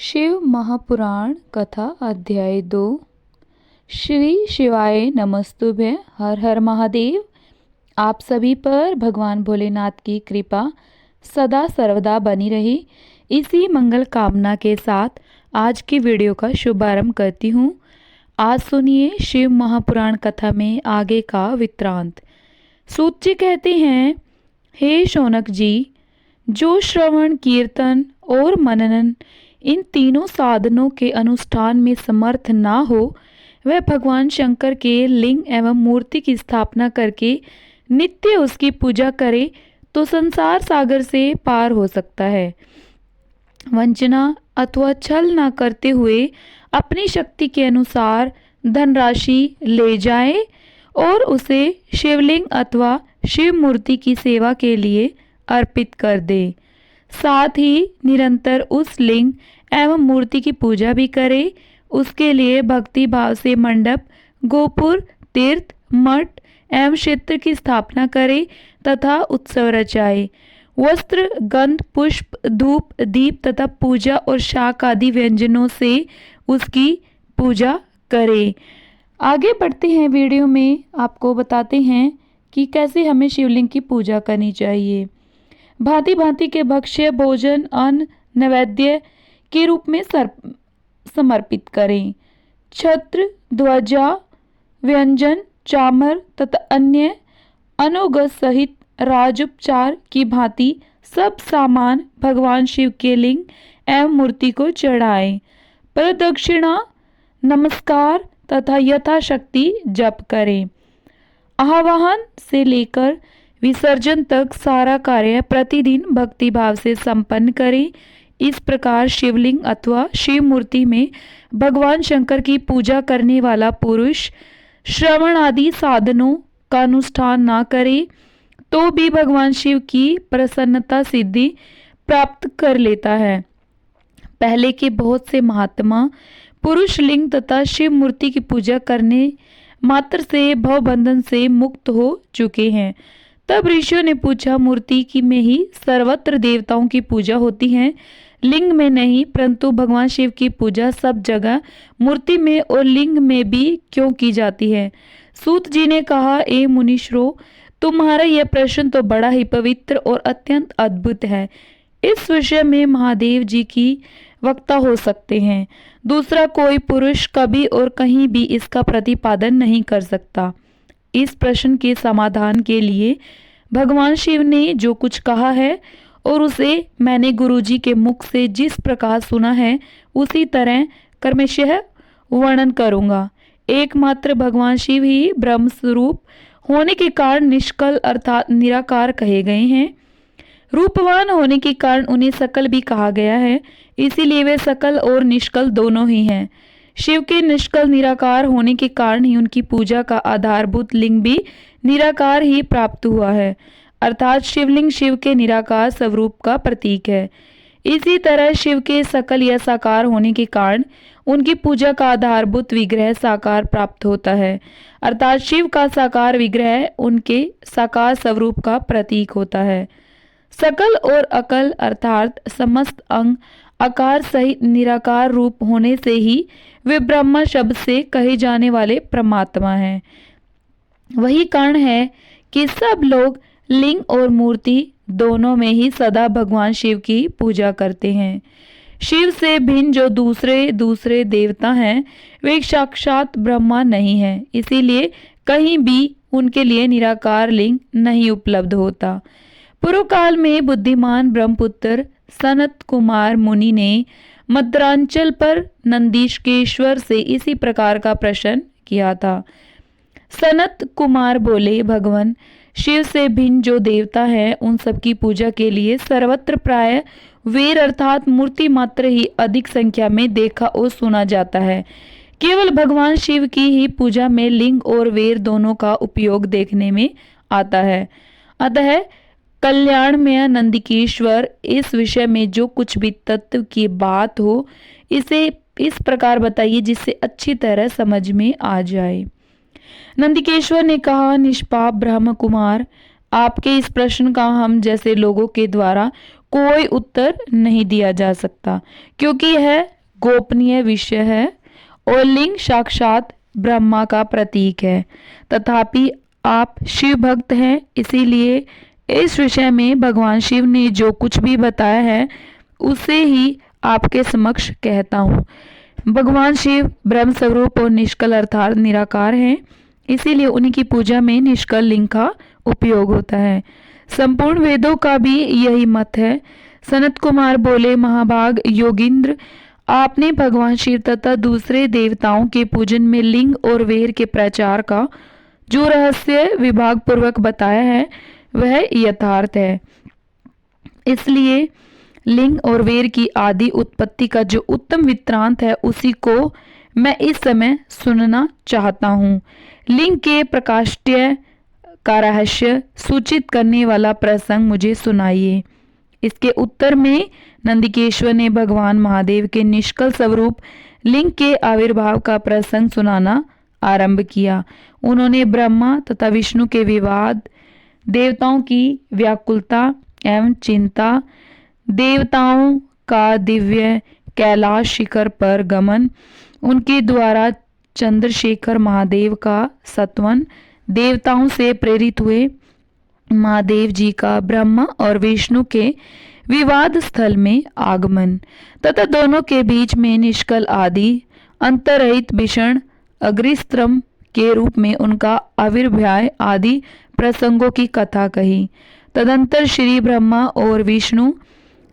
शिव महापुराण कथा अध्याय 2। श्री शिवाय नमस्तुभ्य। हर हर महादेव। आप सभी पर भगवान भोलेनाथ की कृपा सदा सर्वदा बनी रही, इसी मंगल कामना के साथ आज की वीडियो का शुभारंभ करती हूँ। आज सुनिए शिव महापुराण कथा में आगे का वृत्तांत। सूत जी कहते हैं, हे शौनक जी, जो श्रवण कीर्तन और मनन इन तीनों साधनों के अनुष्ठान में समर्थ ना हो, वह भगवान शंकर के लिंग एवं मूर्ति की स्थापना करके नित्य उसकी पूजा करे तो संसार सागर से पार हो सकता है। वंचना अथवा छल ना करते हुए अपनी शक्ति के अनुसार धनराशि ले जाए और उसे शिवलिंग अथवा शिव मूर्ति की सेवा के लिए अर्पित कर दे। साथ ही निरंतर उस लिंग एवं मूर्ति की पूजा भी करे। उसके लिए भक्ति भाव से मंडप, गोपुर, तीर्थ, मठ एवं क्षेत्र की स्थापना करे तथा उत्सव रचाए। वस्त्र, गंध, पुष्प, धूप, दीप तथा पूजा और शाक आदि व्यंजनों से उसकी पूजा करे। आगे बढ़ते हैं, वीडियो में आपको बताते हैं कि कैसे हमें शिवलिंग की पूजा करनी चाहिए। भांति भांति के भक्ष्य भोजन अन्न नैवेद्य के रूप में समर्पित करें। छत्र, ध्वजा, व्यंजन, चामर तथा अन्य अनुगत सहित राजोपचार की भांति सब सामान भगवान शिव के लिंग एवं मूर्ति को चढ़ाएं। प्रदक्षिणा, नमस्कार तथा यथाशक्ति जप करें। आवाहन से लेकर विसर्जन तक सारा कार्य प्रतिदिन भक्ति भाव से संपन्न करें। इस प्रकार शिवलिंग अथवा शिव मूर्ति में भगवान शंकर की पूजा करने वाला पुरुष श्रवण आदि साधनों का अनुष्ठान ना करे तो भी भगवान शिव की प्रसन्नता सिद्धि प्राप्त कर लेता है। पहले के बहुत से महात्मा पुरुष लिंग तथा शिव मूर्ति की पूजा करने मात्र से भवबंधन से मुक्त हो चुके हैं। तब ऋषियों ने पूछा, मूर्ति की में ही सर्वत्र देवताओं की पूजा होती है, लिंग में नहीं, परंतु भगवान शिव की पूजा सब जगह मूर्ति में और लिंग में भी क्यों की जाती है? सूत जी ने कहा, ए मुनीश्वरों, तुम्हारा यह प्रश्न तो बड़ा ही पवित्र और अत्यंत अद्भुत है। इस विषय में महादेव जी की वक्ता हो सकते हैं। दूसरा कोई पुरुष कभी और कहीं भी इसका प्रतिपादन नहीं कर सकता। इस प्रश्न के समाधान के लिए भगवान शिव ने जो कुछ कहा है और उसे मैंने गुरुजी के मुख से जिस प्रकार सुना है उसी तरह क्रमशः वर्णन करूंगा। एकमात्र भगवान शिव ही ब्रह्म स्वरूप होने के कारण निष्कल अर्थात निराकार कहे गए हैं। रूपवान होने के कारण उन्हें सकल भी कहा गया है, इसीलिए वे सकल और निष्कल दोनों ही हैं। शिव के निष्कल निराकार होने के कारण ही उनकी पूजा का आधारभूत लिंग भी निराकार ही प्राप्त हुआ है, अर्थात शिवलिंग शिव के निराकार स्वरूप का प्रतीक है। इसी तरह शिव के सकल या साकार होने के कारण उनकी पूजा का आधारभूत विग्रह साकार प्राप्त होता है, अर्थात शिव का साकार विग्रह उनके साकार स्वरूप का प्रतीक होता है। सकल और अकल अर्थात समस्त अंग आकार सहित निराकार रूप होने से ही वे ब्रह्मा शब्द से कहे जाने वाले परमात्मा हैं। वही कारण है कि सब लोग लिंग और मूर्ति दोनों में ही सदा भगवान शिव की पूजा करते हैं। शिव से भिन्न जो दूसरे देवता हैं वे साक्षात ब्रह्मा नहीं हैं, इसीलिए कहीं भी उनके लिए निराकार लिंग नहीं उपलब्ध होता। पूर्व काल में बुद्धिमान ब्रह्मपुत्र सनत कुमार मुनि ने मद्रांचल पर नंदीश्केश्वर से इसी प्रकार का प्रश्न किया था। सनत कुमार बोले, भगवान शिव से भिन्न जो देवता हैं उन सबकी पूजा के लिए सर्वत्र प्राय वेर अर्थात मूर्ति मात्र ही अधिक संख्या में देखा और सुना जाता है। केवल भगवान शिव की ही पूजा में लिंग और वेर दोनों का उपयोग देखने में आता है। अतः कल्याण में नंदिकेश्वर इस विषय में जो कुछ भी तत्व की बात हो इसे इस प्रकार बताइए जिससे अच्छी तरह समझ में आ जाए। नंदिकेश्वर ने कहा, निष्पाप ब्रह्म कुमार, आपके इस प्रश्न का हम जैसे लोगों के द्वारा कोई उत्तर नहीं दिया जा सकता, क्योंकि यह गोपनीय विषय है और लिंग साक्षात ब्रह्मा का प्रतीक है। तथापि आप शिव भक्त हैं, इसीलिए इस विषय में भगवान शिव ने जो कुछ भी बताया है उसे ही आपके समक्ष कहता हूँ। भगवान शिव ब्रह्म स्वरूप और निष्कल अर्थात निराकार हैं, इसीलिए उन्हीं की पूजा में निष्कल लिंग का उपयोग होता है। संपूर्ण वेदों का भी यही मत है। सनत कुमार बोले, महाभाग योगिंद्र, आपने भगवान शिव तथा दूसरे देवताओं के पूजन में लिंग और वेर के प्रचार का जो रहस्य विभाग पूर्वक बताया है वह यथार्थ है। इसलिए लिंग और वेर की आदि उत्पत्ति का जो उत्तम वृत्तांत है उसी को मैं इस समय सुनना चाहता हूँ। लिंग के प्रकाष्ट्य का रहस्य सूचित करने वाला प्रसंग मुझे सुनाइए। इसके उत्तर में नंदिकेश्वर ने भगवान महादेव के निष्कल स्वरूप लिंग के आविर्भाव का प्रसंग सुनाना आरंभ किया। उन्होंने ब्रह्मा तथा विष्णु के विवाद, देवताओं की व्याकुलता एवं चिंता, देवताओं का दिव्य कैलाश शिखर पर गमन, उनके द्वारा चंद्रशेखर महादेव का सत्वन, देवताओं से प्रेरित हुए महादेव जी का ब्रह्मा और विष्णु के विवाद स्थल में आगमन तथा दोनों के बीच में निष्कल आदि अंतरहित भीषण अग्निस्त्रम के रूप में उनका आविर्भाव आदि प्रसंगों की कथा कही। तदंतर श्री ब्रह्मा और विष्णु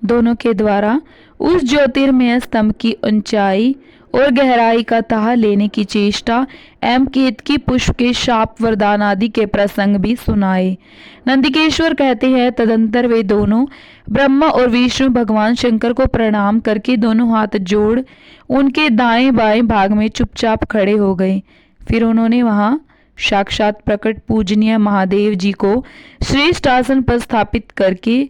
दोनों के द्वारा उस ज्योतिर्मय स्तंभ की ऊंचाई और गहराई का ताह लेने की चेष्टा एवं केतकी पुष्प के शाप वरदान आदि के प्रसंग भी सुनाए। नंदिकेश्वर कहते हैं, तदंतर वे दोनों ब्रह्मा और विष्णु भगवान शंकर को प्रणाम करके दोनों हाथ जोड़ उनके दाएं बाएं भाग में चुपचाप खड़े हो गए। फिर उन्होंने वहां साक्षात प्रकट पूजनीय महादेव जी को श्रेष्ठ आसन पर स्थापित करके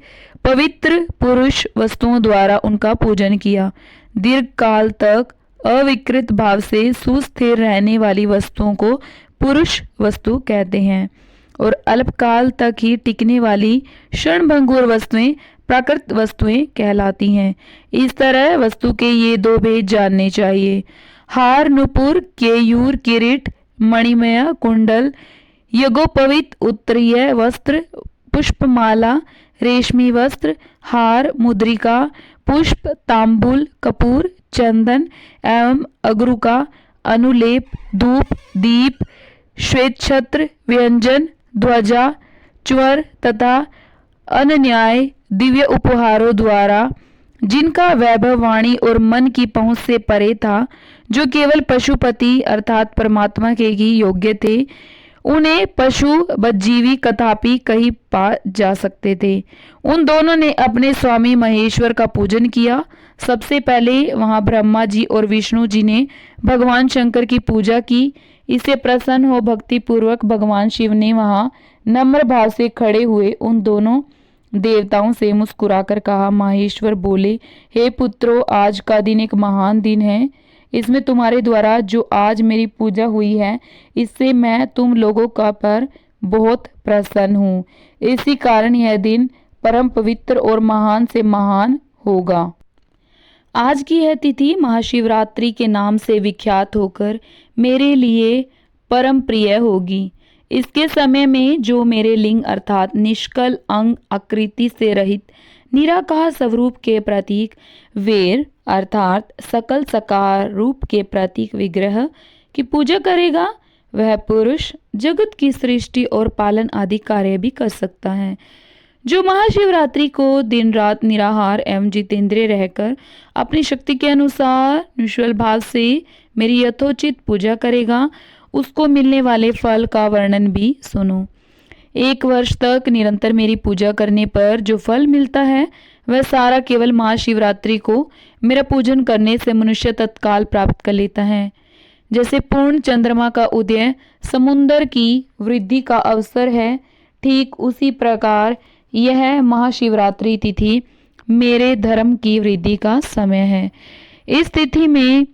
पवित्र पुरुष वस्तुओं द्वारा उनका पूजन किया। दीर्घ काल तक अविकृत भाव से सुस्थिर रहने वाली वस्तुओं को पुरुष वस्तु कहते हैं और अल्पकाल तक ही टिकने वाली क्षणभंगुर वस्तुएं प्राकृत वस्तुएं कहलाती हैं। इस तरह वस्तु के ये दो भेद जानने चाहिए। हार, नुपुर, केयूर, किरीट, मणिमय कुंडल, यज्ञोपवीत उत्तरीय वस्त्र, पुष्पमाला, रेशमी वस्त्र, हार, मुद्रिका, पुष्प, तांबूल, कपूर, चंदन एवं अगरुका, अनुलेप, धूप, दीप, श्वेत छत्र, व्यंजन, ध्वजा, च्वर तथा अनन्याय दिव्य उपहारों द्वारा जिनका वैभव वाणी और मन की पहुंच से परे था, जो केवल पशुपति अर्थात परमात्मा के ही योग्य थे, उन्हें पशु बज्जीवी कथापि कहीं पा जा सकते थे। उन दोनों ने अपने स्वामी महेश्वर का पूजन किया। सबसे पहले वहां ब्रह्मा जी और विष्णु जी ने भगवान शंकर की पूजा की। इससे प्रसन्न हो भक्ति पूर्वक भगवान शिव ने वहां नम्र भाव से खड़े हुए उन दोनों देवताओं से मुस्कुराकर कहा। माहेश्वर बोले, हे पुत्रों, आज का दिन एक महान दिन है। इसमें तुम्हारे द्वारा जो आज मेरी पूजा हुई है, इससे मैं तुम लोगों का पर बहुत प्रसन्न हूँ। इसी कारण यह दिन परम पवित्र और महान से महान होगा। आज की यह तिथि महाशिवरात्रि के नाम से विख्यात होकर मेरे लिए परम प्रिय होगी। इसके समय में जो मेरे लिंग अर्थात निष्कल अंग आकृति से रहित निराकार स्वरूप के प्रतीक वेर अर्थात सकल सकार रूप के प्रतीक विग्रह की पूजा करेगा, वह पुरुष जगत की सृष्टि और पालन आदि कार्य भी कर सकता है। जो महाशिवरात्रि को दिन रात निराहार एवं जितेंद्रिय रहकर अपनी शक्ति के अनुसार निश्चल भाव से मेरी यथोचित पूजा करेगा, उसको मिलने वाले फल का वर्णन भी सुनो। 1 वर्ष तक निरंतर मेरी पूजा करने पर जो फल मिलता है वह सारा केवल महाशिवरात्रि को मेरा पूजन करने से मनुष्य तत्काल प्राप्त कर लेता है। जैसे पूर्ण चंद्रमा का उदय समुद्र की वृद्धि का अवसर है, ठीक उसी प्रकार यह महाशिवरात्रि तिथि मेरे धर्म की वृद्धि का समय है। इस तिथि में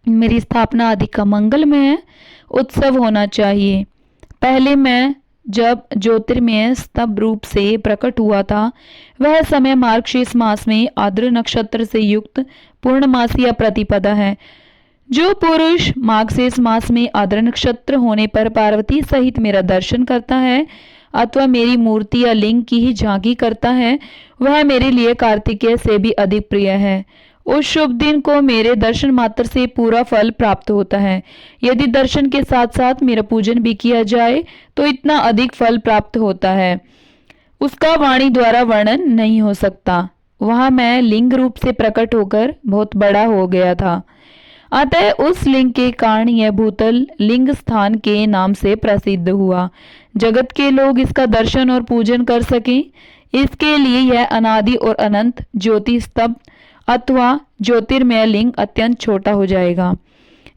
मेरी स्थापना आदि का मंगलमय उत्सव होना चाहिए। पहले मैं जब ज्योतिर्मय स्तंभ रूप से प्रकट हुआ था, वह समय मार्गशीर्ष मास में आद्र नक्षत्र से युक्त पूर्णमासी या प्रतिपदा है। जो पुरुष मार्गशीर्ष मास में आद्र नक्षत्र होने पर पार्वती सहित मेरा दर्शन करता है अथवा मेरी मूर्ति या लिंग की ही झांकी करता है, वह मेरे लिए कार्तिकेय से भी अधिक प्रिय है। उस शुभ दिन को मेरे दर्शन मात्र से पूरा फल प्राप्त होता है। यदि दर्शन के साथ साथ मेरा पूजन भी किया जाए तो इतना अधिक फल प्राप्त होता है, उसका वाणी द्वारा वर्णन नहीं हो सकता। वहां मैं लिंग रूप से प्रकट होकर बहुत बड़ा हो गया था, अतः उस लिंग के कारण यह भूतल लिंग स्थान के नाम से प्रसिद्ध हुआ। जगत के लोग इसका दर्शन और पूजन कर सकें, इसके लिए यह अनादि और अनंत ज्योति स्तंभ अथवा ज्योतिर्मय लिंग अत्यंत छोटा हो जाएगा।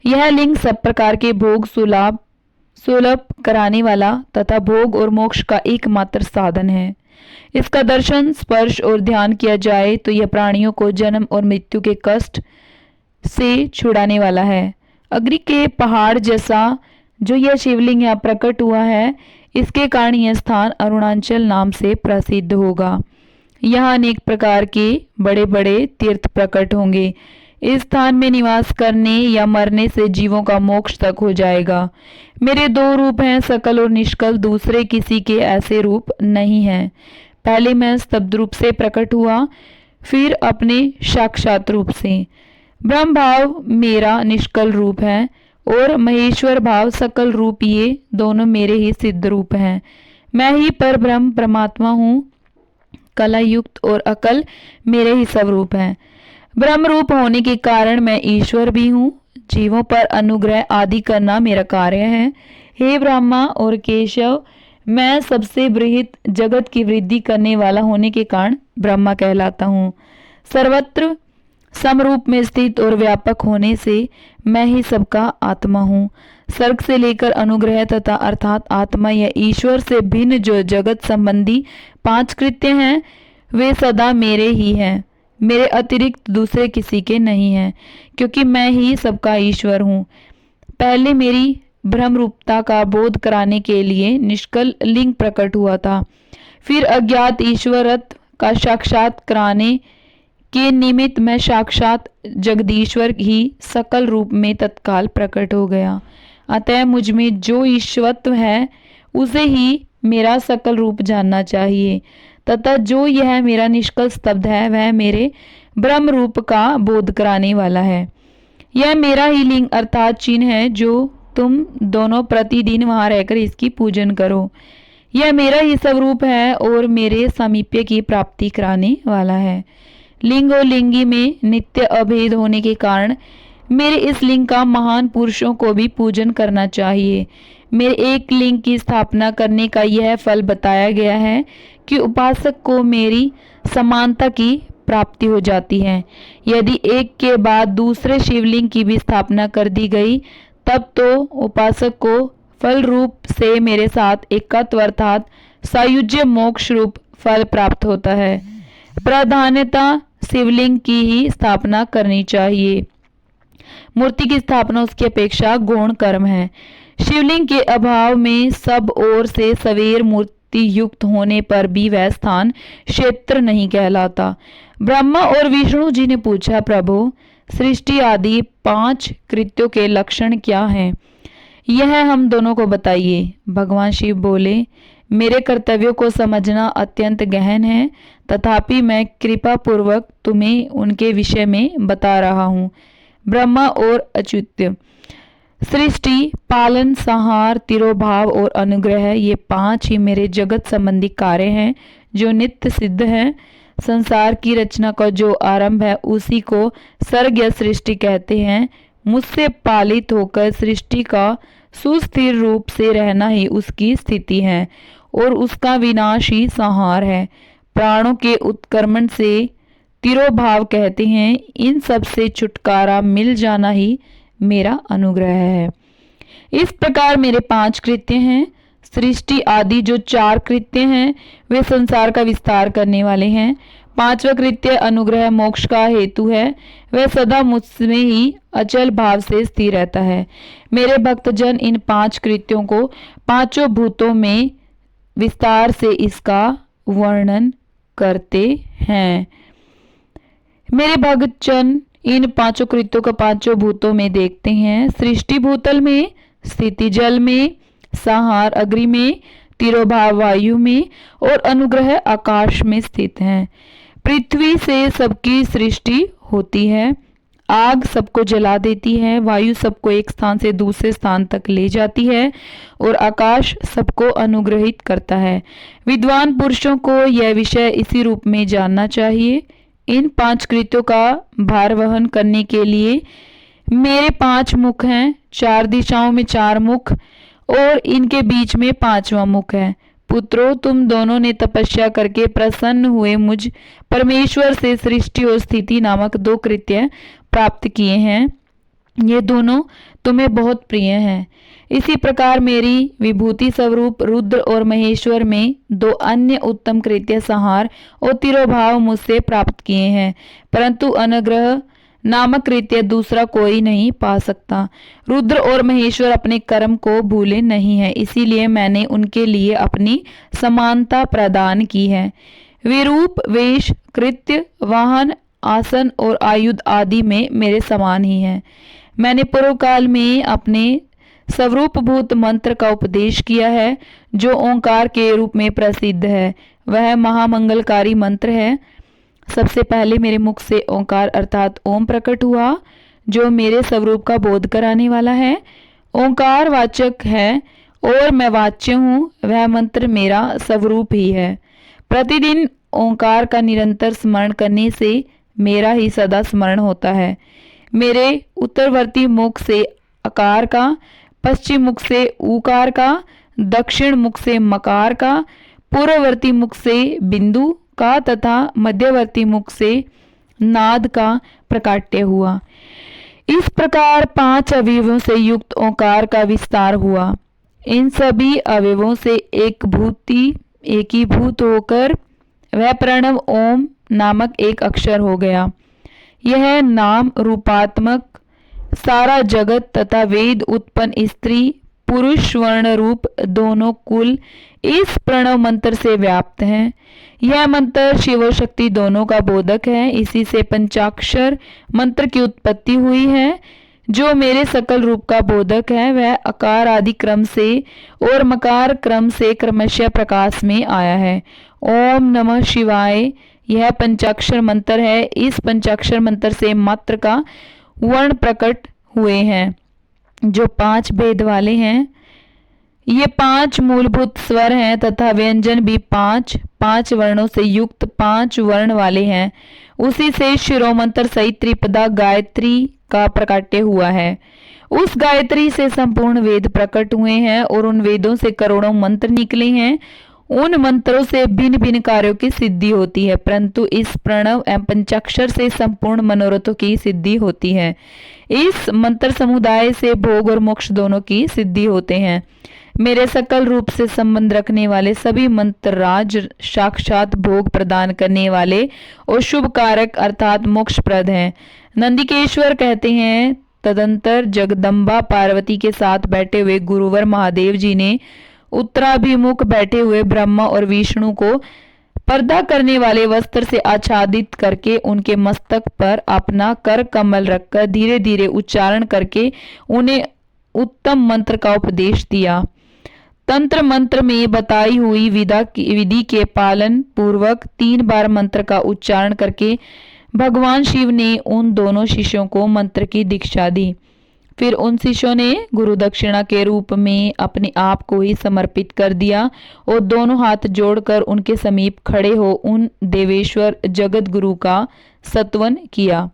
यह लिंग सब प्रकार के भोग सुलभ कराने वाला तथा भोग और मोक्ष का एकमात्र साधन है। इसका दर्शन, स्पर्श और ध्यान किया जाए तो यह प्राणियों को जन्म और मृत्यु के कष्ट से छुड़ाने वाला है। अग्नि के पहाड़ जैसा जो यह शिवलिंग यहाँ प्रकट हुआ है, इसके कारण यह स्थान अरुणाचल नाम से प्रसिद्ध होगा। यहाँ अनेक प्रकार के बड़े बड़े तीर्थ प्रकट होंगे। इस स्थान में निवास करने या मरने से जीवों का मोक्ष तक हो जाएगा। मेरे दो रूप हैं, सकल और निष्कल, दूसरे किसी के ऐसे रूप नहीं हैं। पहले मैं स्तब्ध रूप से प्रकट हुआ, फिर अपने साक्षात रूप से। ब्रह्म भाव मेरा निष्कल रूप है और महेश्वर भाव सकल रूप, ये दोनों मेरे ही सिद्ध रूप हैं। मैं ही पर ब्रह्म परमात्मा हूँ। कला युक्त और अकल मेरे ही सब रूप हैं। ब्रह्म रूप होने के कारण मैं ईश्वर भी हूँ। जीवों पर अनुग्रह आदि करना मेरा कार्य है। हे ब्रह्मा और केशव, मैं सबसे बृहत जगत की वृद्धि करने वाला होने के कारण ब्रह्मा कहलाता हूँ। सर्वत्र समरूप में स्थित और व्यापक होने से मैं ही सबका आत्मा हूँ। सर्ग से लेकर अनुग्रह तथा अर्थात आत्मा या ईश्वर से भिन्न जो जगत संबंधी 5 कृत्य हैं, वे सदा मेरे ही हैं। मेरे अतिरिक्त दूसरे किसी के नहीं हैं, क्योंकि मैं ही सबका ईश्वर हूँ। पहले मेरी ब्रह्म रूपता का बोध कराने के लिए निष्कल लिंग प्रकट हुआ था। फिर अज्ञात ईश्वरत्व का साक्षात कराने के निमित्त मैं साक्षात जगदीश्वर ही सकल रूप में तत्काल प्रकट हो गया। अतः मुझ में जो ईश्वरत्व है उसे ही मेरा सकल रूप जानना चाहिए, तथा जो यह मेरा निष्कल स्तब्ध है वह मेरे ब्रह्म रूप का बोध कराने वाला है। यह मेरा ही लिंग अर्थात चिन्ह है, जो तुम दोनों प्रतिदिन वहां रहकर इसकी पूजन करो। यह मेरा ही स्वरूप है और मेरे सामीप्य की प्राप्ति कराने वाला है। लिंग और लिंगी में नित्य अभेद होने के कारण मेरे इस लिंग का महान पुरुषों को भी पूजन करना चाहिए। मेरे एक लिंग की स्थापना करने का यह फल बताया गया है कि उपासक को मेरी समानता की प्राप्ति हो जाती है। यदि एक के बाद दूसरे शिवलिंग की भी स्थापना कर दी गई, तब तो उपासक को फल रूप से मेरे साथ एकत्व अर्थात सायुज्य मोक्ष रूप फल प्राप्त होता है। प्राधान्यता शिवलिंग की ही स्थापना करनी चाहिए। मूर्ति की स्थापना उसकी अपेक्षा गौण कर्म है। शिवलिंग के अभाव में सब ओर से सवेर मूर्ति युक्त होने पर भी वह स्थान क्षेत्र नहीं कहलाता। ब्रह्मा और विष्णु जी ने पूछा, प्रभु, सृष्टि आदि 5 कृत्यों के लक्षण क्या हैं? यह हम दोनों को बताइए। भगवान शिव बोले, मेरे कर्तव्यों को समझना अत्यंत गहन है, तथापि मैं कृपा पूर्वक तुम्हें उनके विषय में बता रहा हूँ। ब्रह्मा और अच्युत्य। सृष्टि, पालन, संहार, तिरोभाव और अनुग्रह, ये 5 ही मेरे जगत संबंधी कार्य हैं जो नित्य सिद्ध हैं। संसार की रचना का जो आरंभ है उसी को सर्ग या सृष्टि कहते हैं। मुझसे पालित होकर सृष्टि का सुस्थिर रूप से रहना ही उसकी स्थिति है और उसका विनाश ही संहार है। प्राणों के उत्क्रमण से तिरोभाव कहते हैं। इन सब से छुटकारा मिल जाना ही मेरा अनुग्रह है। इस प्रकार मेरे 5 कृत्य हैं। सृष्टि आदि जो 4 कृत्य हैं वे संसार का विस्तार करने वाले हैं। 5वां कृत्य अनुग्रह मोक्ष का हेतु है। वह सदा मुझमें ही अचल भाव से स्थिर रहता है। मेरे भक्तजन इन 5 कृत्यों को 5 भूतों में विस्तार से इसका वर्णन करते हैं। मेरे भक्तजन इन पांचों कृत्यों को पांचों भूतों में देखते हैं। सृष्टि भूतल में, स्थिति जल में, संहार अग्नि में, तिरोभाव वायु में और अनुग्रह आकाश में स्थित हैं। पृथ्वी से सबकी सृष्टि होती है। आग सबको जला देती है, वायु सबको एक स्थान से दूसरे स्थान तक ले जाती है और आकाश सबको अनुग्रहित करता है। विद्वान पुरुषों को यह विषय इसी रूप में जानना चाहिए। इन पांच कृत्यों का भार वहन करने के लिए मेरे 5 मुख हैं, 4 दिशाओं में 4 मुख और इनके बीच में 5वां मुख है। पुत्रों, तुम दोनों ने तपस्या करके प्रसन्न हुए मुझ परमेश्वर से सृष्टि और स्थिति नामक 2 कृत्य प्राप्त किए हैं। ये दोनों तुम्हें बहुत प्रिय हैं। इसी प्रकार मेरी विभूति स्वरूप रुद्र और महेश्वर में 2 अन्य उत्तम कृत्य संहार और तिरोभाव मुझसे प्राप्त किए हैं, परंतु अनुग्रह नामक कृत्य दूसरा कोई नहीं पा सकता। रुद्र और महेश्वर अपने कर्म को भूले नहीं है, इसीलिए मैंने उनके लिए अपनी समानता प्रदान की है। वे रूप, वेश, कृत्य, वाहन, आसन और आयुध आदि में मेरे समान ही हैं। मैंने पूर्व काल में अपने स्वरूपभूत मंत्र का उपदेश किया है, जो ओंकार के रूप में प्रसिद्ध है। वह महामंगलकारी मंत्र है। सबसे पहले मेरे मुख से ओंकार अर्थात ओम प्रकट हुआ, जो मेरे स्वरूप का बोध कराने वाला है। ओंकार वाचक है और मैं वाच्य हूँ। वह मंत्र मेरा स्वरूप ही है। प्रतिदिन ओंकार का निरंतर स्मरण करने से मेरा ही सदा स्मरण होता है। मेरे उत्तरवर्ती मुख से अकार का, पश्चिम मुख से ऊकार का, दक्षिण मुख से मकार का, पूर्ववर्ती मुख से बिंदु का तथा मध्यवर्ती मुख से नाद का प्रकाट्य हुआ। इस प्रकार 5 अवयवों से युक्त ओंकार का विस्तार हुआ। इन सभी अवयवों से एकीभूत होकर वह प्रणव ओम नामक एक अक्षर हो गया। यह नाम रूपात्मक सारा जगत तथा वेद उत्पन्न स्त्री पुरुष वर्ण रूप दोनों कुल इस प्रणव मंत्र से व्याप्त हैं। यह मंत्र शिव शक्ति दोनों का बोधक है। इसी से पंचाक्षर मंत्र की उत्पत्ति हुई है। जो मेरे सकल रूप का बोधक है, वह अकार आदि क्रम से और मकार क्रम से क्रमशः प्रकाश में आया है। ओम नमः शिवाय यह पंचाक्षर मंत्र है। इस पंचाक्षर मंत्र से मात्र का वर्ण प्रकट हुए हैं, जो 5 भेद वाले हैं। ये 5 मूलभूत स्वर हैं तथा व्यंजन भी 5 वर्णों से युक्त 5 वर्ण वाले हैं। उसी से शिरोमंत्र सहित त्रिपदा गायत्री का प्रकाट्य हुआ है। उस गायत्री से संपूर्ण वेद प्रकट हुए हैं और उन वेदों से करोड़ों मंत्र निकले हैं। उन मंत्रों से भिन्न भिन्न कार्यों की सिद्धि होती है, परंतु इस प्रणव एवं पंचाक्षर से संपूर्ण मनोरथों की सिद्धि होती है। इस मंत्र समुदाय से भोग और मोक्ष दोनों की सिद्धि होते हैं। मेरे सकल रूप से संबंध रखने वाले सभी मंत्र राज साक्षात भोग प्रदान करने वाले और शुभ कारक अर्थात मोक्षप्रद हैं। नंदिकेश्वर कहते हैं, तदंतर जगदम्बा पार्वती के साथ बैठे हुए गुरुवर महादेव जी ने उत्तराभिमुख बैठे हुए ब्रह्मा और विष्णु को पर्दा करने वाले वस्त्र से आच्छादित करके उनके मस्तक पर अपना कर कमल रखकर धीरे धीरे उच्चारण करके उन्हें उत्तम मंत्र का उपदेश दिया। तंत्र मंत्र में बताई हुई विधि के पालन पूर्वक 3 बार मंत्र का उच्चारण करके भगवान शिव ने उन दोनों शिष्यों को मंत्र की दीक्षा दी। फिर उन शिष्यों ने गुरु दक्षिणा के रूप में अपने आप को ही समर्पित कर दिया और दोनों हाथ जोड़कर उनके समीप खड़े हो उन देवेश्वर जगत गुरु का सत्वन किया।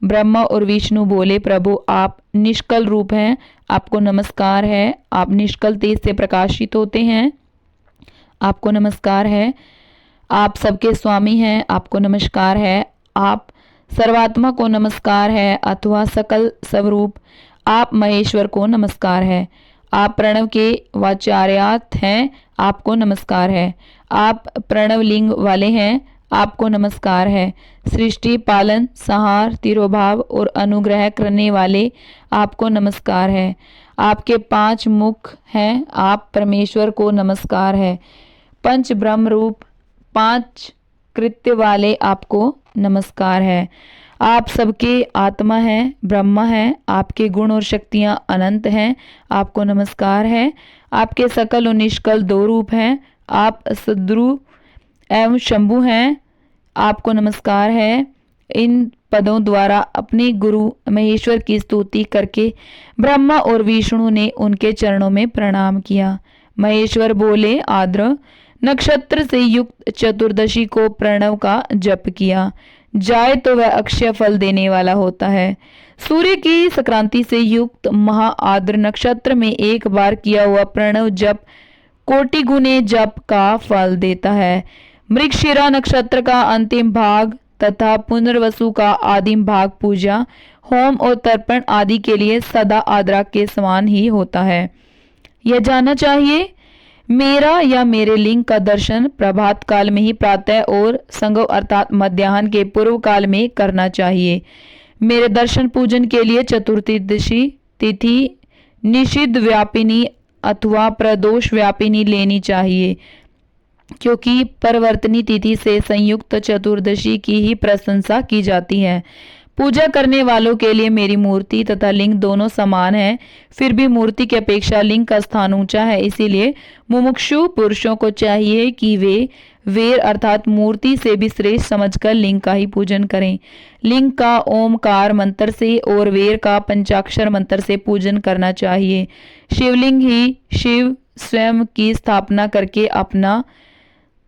ब्रह्मा और विष्णु बोले, प्रभु आप निष्कल रूप हैं, आपको नमस्कार है। आप निष्कल तेज से प्रकाशित होते हैं, आपको नमस्कार है। आप सबके स्वामी हैं, आपको नमस्कार है। आप सर्वात्मा को नमस्कार है अथवा सकल स्वरूप आप महेश्वर को नमस्कार है। आप प्रणव के वाचार्यात हैं, आपको नमस्कार है। आप प्रणव लिंग वाले हैं, आपको नमस्कार है। सृष्टि पालन संहार तिरोभाव और अनुग्रह करने वाले आपको नमस्कार है। आपके 5 मुख हैं, आप परमेश्वर को नमस्कार है। पंच ब्रह्म रूप 5 कृत्य वाले आपको नमस्कार है। आप सबके आत्मा हैं, ब्रह्मा हैं, आपके गुण और शक्तियां अनंत हैं, आपको नमस्कार है। आपके सकल और निष्कल 2 रूप हैं, आप सद्रु एवं शंभु हैं, आपको नमस्कार है। इन पदों द्वारा अपने गुरु महेश्वर की स्तुति करके ब्रह्मा और विष्णु ने उनके चरणों में प्रणाम किया। महेश्वर बोले, आद्र नक्षत्र से युक्त चतुर्दशी को प्रणव का जप किया जाए तो वह अक्षय फल देने वाला होता है। सूर्य की संक्रांति से युक्त महा आद्र नक्षत्र में एक बार किया हुआ प्रणव जप कोटि गुने जप का फल देता है। मृगशिरा नक्षत्र का अंतिम भाग तथा पुनर्वसु का आदिम भाग पूजा, होम और तर्पण आदि के लिए सदा आद्रा के समान ही होता है। यह जानना चाहिए, मेरा या मेरे लिंग का दर्शन प्रभात काल में ही प्रातः और संगव अर्थात मध्याह्न के पूर्व काल में करना चाहिए। मेरे दर्शन पूजन के लिए चतुर्दशी तिथि निषिद्ध व्यापिनी अथवा प्रदोष व्यापिनी लेनी चाहिए, क्योंकि परिवर्तनी तिथि से संयुक्त चतुर्दशी की ही प्रशंसा की जाती है। पूजा करने वालों के लिए मेरी मूर्ति तथा लिंग दोनों समान है, फिर भी मूर्ति की अपेक्षा लिंग का स्थान ऊंचा है। इसीलिए मुमुक्षु पुरुषों को चाहिए कि वे वेर अर्थात मूर्ति से भी श्रेष्ठ समझकर लिंग का ही पूजन करें। लिंग का ओमकार मंत्र से और वेर का पंचाक्षर मंत्र से पूजन करना चाहिए। शिवलिंग ही शिव स्वयं की स्थापना करके अपना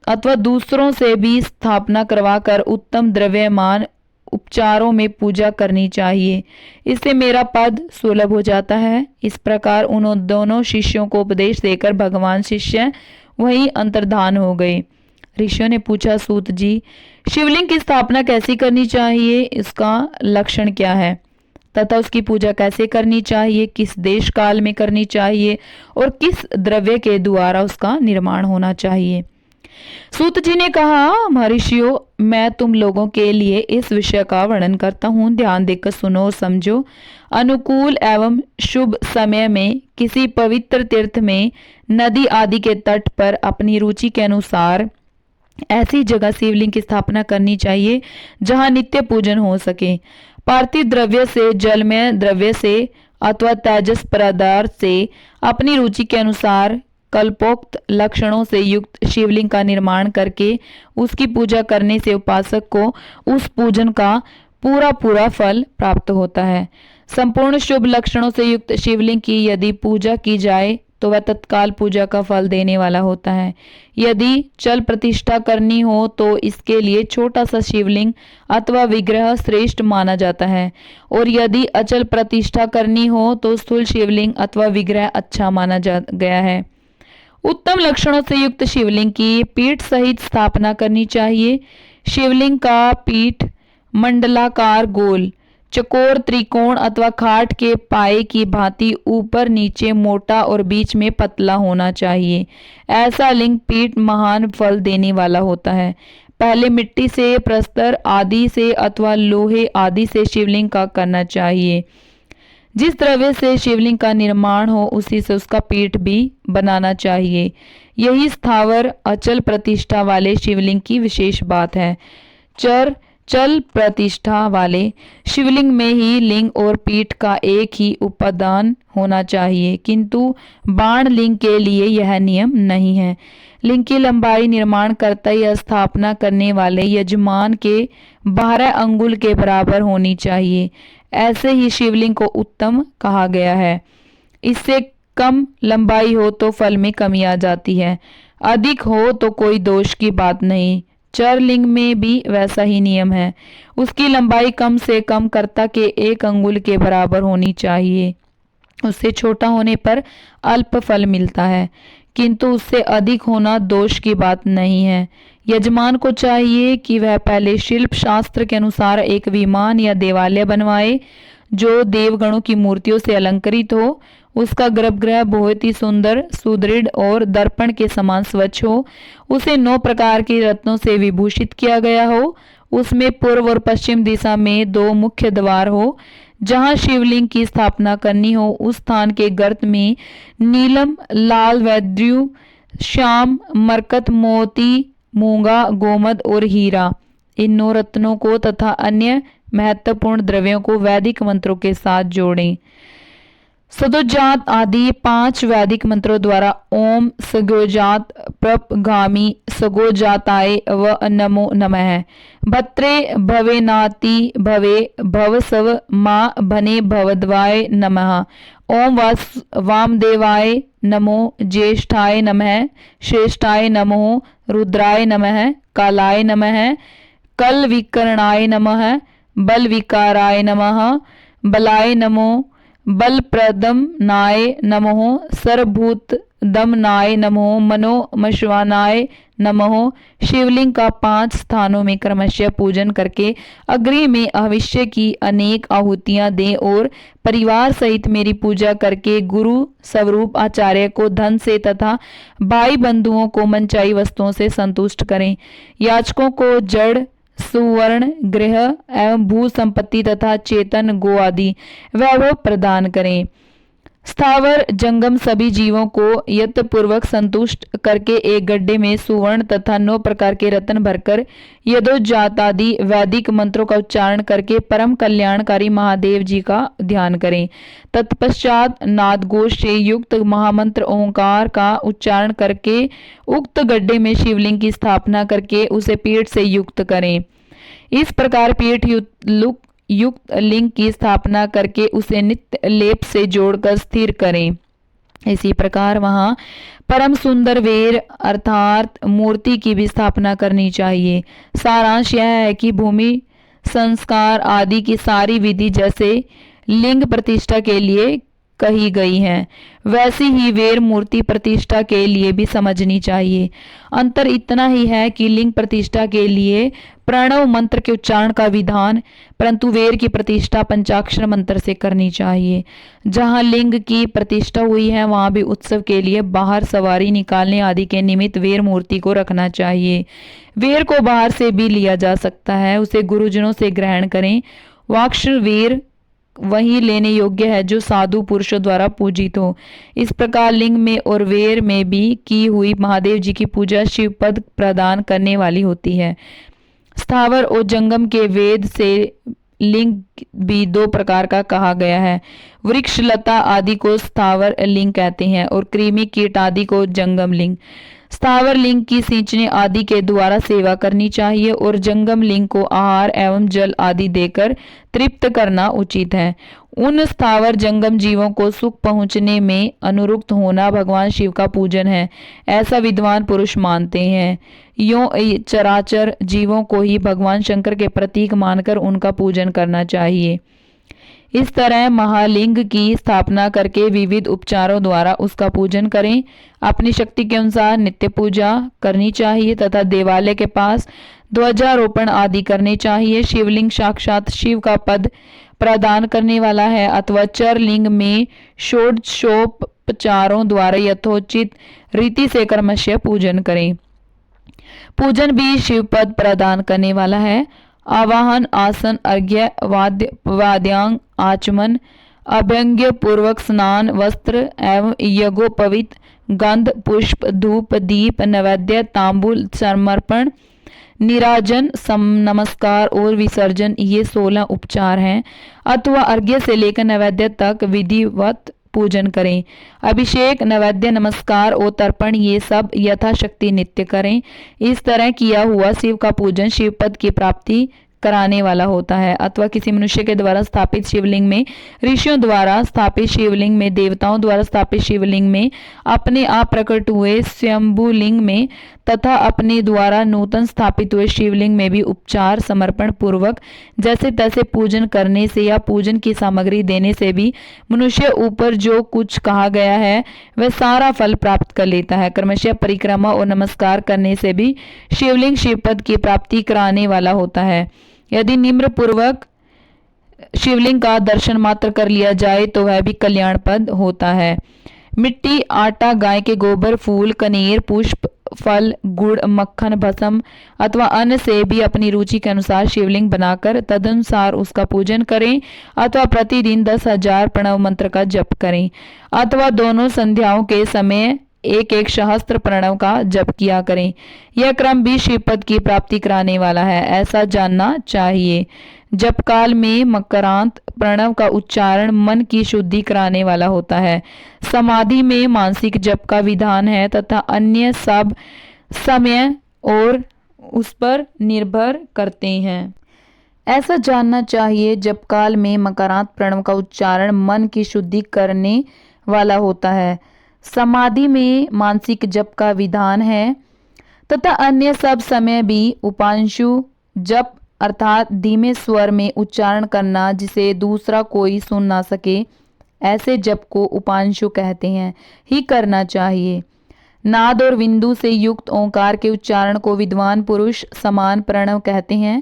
अथवा दूसरों से भी स्थापना करवाकर उत्तम द्रव्यमान उपचारों में पूजा करनी चाहिए। इससे मेरा पद सुलभ हो जाता है। इस प्रकार उन दोनों शिष्यों को उपदेश देकर भगवान शिष्य वहीं अंतर्धान हो गए। ऋषियों ने पूछा, सूत जी, शिवलिंग की स्थापना कैसी करनी चाहिए, इसका लक्षण क्या है तथा उसकी पूजा कैसे करनी चाहिए, किस देश काल में करनी चाहिए और किस द्रव्य के द्वारा उसका निर्माण होना चाहिए। सूत जी ने कहा, महर्षियों, मैं तुम लोगों के लिए इस विषय का वर्णन करता हूँ, ध्यान देकर सुनो और समझो। अनुकूल एवं शुभ समय में किसी पवित्र तीर्थ में, नदी आदि के तट पर अपनी रुचि के अनुसार ऐसी जगह शिवलिंग की स्थापना करनी चाहिए जहाँ नित्य पूजन हो सके। पार्थिव द्रव्य से, जलमय द्रव्य से अथवा तेजस पदार्थ से अपनी रुचि के अनुसार कल्पोक्त लक्षणों से युक्त शिवलिंग का निर्माण करके उसकी पूजा करने से उपासक को उस पूजन का पूरा फल प्राप्त होता है। संपूर्ण शुभ लक्षणों से युक्त शिवलिंग की यदि पूजा की जाए तो वह तत्काल पूजा का फल देने वाला होता है। यदि चल प्रतिष्ठा करनी हो तो इसके लिए छोटा सा शिवलिंग अथवा विग्रह श्रेष्ठ माना जाता है, और यदि अचल प्रतिष्ठा करनी हो तो स्थूल शिवलिंग अथवा विग्रह अच्छा माना गया है। उत्तम लक्षणों से युक्त शिवलिंग की पीठ सहित स्थापना करनी चाहिए। शिवलिंग का पीठ मंडलाकार, गोल, चकोर, त्रिकोण अथवा खाट के पाए की भांति ऊपर नीचे मोटा और बीच में पतला होना चाहिए। ऐसा लिंग पीठ महान फल देने वाला होता है। पहले मिट्टी से, प्रस्तर आदि से अथवा लोहे आदि से शिवलिंग का करना चाहिए। जिस द्रव्य से शिवलिंग का निर्माण हो उसी से उसका पीठ भी बनाना चाहिए। यही स्थावर अचल प्रतिष्ठा वाले शिवलिंग की विशेष बात है। चल प्रतिष्ठा वाले शिवलिंग में ही लिंग और पीठ का एक ही उपादान होना चाहिए, किंतु बाण लिंग के लिए यह नियम नहीं है। लिंग की लंबाई निर्माणकर्ता या स्थापना करने वाले यजमान के 12 अंगुल के बराबर होनी चाहिए। ऐसे ही शिवलिंग को उत्तम कहा गया है। इससे कम लंबाई हो तो फल में कमी आ जाती है, अधिक हो तो कोई दोष की बात नहीं। चरलिंग में भी वैसा ही नियम है। उसकी लंबाई कम से कम कर्ता के 1 अंगुल के बराबर होनी चाहिए। उससे छोटा होने पर अल्प फल मिलता है, किंतु उससे अधिक होना दोष की बात नहीं है। यजमान को चाहिए कि वह पहले शिल्प शास्त्र के अनुसार एक विमान या देवालय बनवाए जो देवगणों की मूर्तियों से अलंकृत हो। उसका गर्भगृह बहुत ही सुंदर, सुदृढ़ और दर्पण के समान स्वच्छ हो। उसे 9 प्रकार के रत्नों से विभूषित किया गया हो। उसमें पूर्व और पश्चिम दिशा में 2 मुख्य द्वार हो। जहाँ शिवलिंग की स्थापना करनी हो उस स्थान के गर्त में नीलम, लाल व द्रु श्याम, मरकत, मोती, मूंगा, गोमद और हीरा, इन 9 रत्नों को तथा अन्य महत्वपूर्ण द्रव्यों को वैदिक मंत्रों के साथ जोड़ें। सदोजात आदि 5 वैदिक मंत्रों द्वारा ओम सगोजात प्रपगामी सगोजाताय व नमो नमः। भत्रे भवेनाति भवे भवसव माँ भने भवद्वाय नमः। ओम वामदेवाय नमो, ज्येष्ठाय नमः, श्रेष्ठाय नमो, रुद्राय नमः, कालाय नमः, कल विकरणाय नमः, बल विकाराय नमः, बलाय नमो, बलप्रदम नाय नमो, सर्वभूत दमनाय नमो, मनोमश्वानाय नमो। शिवलिंग का 5 स्थानों में क्रमशः पूजन करके अग्नि में भविष्य की अनेक आहुतियां दें और परिवार सहित मेरी पूजा करके गुरु स्वरूप आचार्य को धन से तथा भाई बंधुओं को मनचाही वस्तुओं से संतुष्ट करें। याचकों को जड़ सुवर्ण गृह एवं भू संपत्ति तथा चेतन गो आदि वैभव प्रदान करें। स्थावर जंगम सभी जीवों को यत्नपूर्वक संतुष्ट करके एक गड्ढे में सुवर्ण तथा 9 प्रकार के रत्न भरकर यदोजात आदि वैदिक मंत्रों का उच्चारण करके परम कल्याणकारी महादेव जी का ध्यान करें। तत्पश्चात नादघोष से युक्त महामंत्र ओंकार का उच्चारण करके उक्त गड्ढे में शिवलिंग की स्थापना करके उसे पीठ से युक्त करें। इस प्रकार पीठ युक्त लिंग की स्थापना करके उसे नित्य लेप से जोड़कर स्थिर करें। इसी प्रकार वहां परम सुंदर वेर अर्थात मूर्ति की भी स्थापना करनी चाहिए। सारांश यह है कि भूमि संस्कार आदि की सारी विधि जैसे लिंग प्रतिष्ठा के लिए कही गई है, वैसी ही वेर मूर्ति प्रतिष्ठा के लिए भी समझनी चाहिए। अंतर इतना ही है कि लिंग प्रतिष्ठा के लिए प्रणव मंत्र के उच्चारण का विधान, परंतु वेर की प्रतिष्ठा पंचाक्षर मंत्र से करनी चाहिए। जहां लिंग की प्रतिष्ठा हुई है वहां भी उत्सव के लिए बाहर सवारी निकालने आदि के निमित्त वेर मूर्ति को रखना चाहिए। वेर को बाहर से भी लिया जा सकता है, उसे गुरुजनों से ग्रहण करें। वाक्षर वेर वही लेने योग्य है जो साधु पुरुषों द्वारा पूजित हो। इस प्रकार लिंग में और वेर में भी की हुई महादेव जी की पूजा शिव पद प्रदान करने वाली होती है। स्थावर और जंगम के वेद से लिंग भी 2 प्रकार का कहा गया है। वृक्ष लता आदि को स्थावर लिंग कहते हैं और कृमि कीट आदि को जंगम लिंग। स्थावर लिंग की सिंचने आदि के द्वारा सेवा करनी चाहिए और जंगम लिंग को आहार एवं जल आदि देकर तृप्त करना उचित है। उन स्थावर जंगम जीवों को सुख पहुंचने में अनुरुक्त होना भगवान शिव का पूजन है, ऐसा विद्वान पुरुष मानते हैं। यों चराचर जीवों को ही भगवान शंकर के प्रतीक मानकर उनका पूजन करना चाहिए। इस तरह महालिंग की स्थापना करके विविध उपचारों द्वारा उसका पूजन करें। अपनी शक्ति के अनुसार नित्य पूजा करनी चाहिए तथा देवालय के पास ध्वजारोपण आदि करने चाहिए। शिवलिंग साक्षात शिव का पद प्रदान करने वाला है अथवा चरलिंग में षोडशोपचारों द्वारा यथोचित रीति से क्रमशः पूजन करें। पूजन भी शिव पद प्रदान करने वाला है। आवाहन, आसन, अर्घ्य, वाद्यांग, आचमन, अभ्यंग्य पूर्वक स्नान, वस्त्र एवं यज्ञोपवीत, गंध, पुष्प, धूप, दीप, नैवेद्य, तांबूल समर्पण, निराजन, नमस्कार और विसर्जन, ये 16 उपचार हैं। अथवा अर्घ्य से लेकर नैवेद्य तक विधिवत पूजन करें। अभिषेक, नैवेद्य, नमस्कार और तर्पण ये सब यथाशक्ति नित्य करें। इस तरह किया हुआ शिव का पूजन शिव पद की प्राप्ति कराने वाला होता है। अथवा किसी मनुष्य के द्वारा स्थापित शिवलिंग में, ऋषियों द्वारा स्थापित शिवलिंग में, देवताओं द्वारा स्थापित शिवलिंग में, अपने आप प्रकट हुए स्वयंभूलिंग में तथा अपने द्वारा नूतन स्थापित हुए शिवलिंग में भी उपचार समर्पण पूर्वक जैसे तैसे पूजन करने से या पूजन की सामग्री देने से भी मनुष्य ऊपर जो कुछ कहा गया है वह सारा फल प्राप्त कर लेता है। क्रमशः परिक्रमा और नमस्कार करने से भी शिवलिंग शिवपद की प्राप्ति कराने वाला होता है। यदि निम्र पूर्वक शिवलिंग का दर्शन मात्र कर लिया जाए तो वह भी कल्याण पद होता है। मिट्टी, आटा, गाय के गोबर, फूल, कनेर, पुष्प, फल, गुड़, मक्खन, भस्म अथवा अन्न से भी अपनी रुचि के अनुसार शिवलिंग बनाकर तदनुसार उसका पूजन करें। अथवा प्रतिदिन 10,000 प्रणव मंत्र का जप करें। अथवा दोनों संध्याओं के समय एक एक सहस्त्र प्रणव का जप किया करें। यह क्रम भी शिव पद की प्राप्ति कराने वाला है, ऐसा जानना चाहिए। जप काल में मकरांत प्रणव का उच्चारण मन की शुद्धि कराने वाला होता है। समाधि में मानसिक जप का विधान है तथा अन्य सब समय और उस पर निर्भर करते हैं। ऐसा जानना चाहिए, जप काल में मकरांत प्रणव का उच्चारण मन की शुद्धि करने वाला होता है। समाधि में मानसिक जप का विधान है तथा अन्य सब समय भी उपांशु जप अर्थात धीमे स्वर में उच्चारण करना जिसे दूसरा कोई सुन ना सके, ऐसे जप को उपांशु कहते हैं, ही करना चाहिए। नाद और बिंदु से युक्त ओंकार के उच्चारण को विद्वान पुरुष समान प्रणव कहते हैं।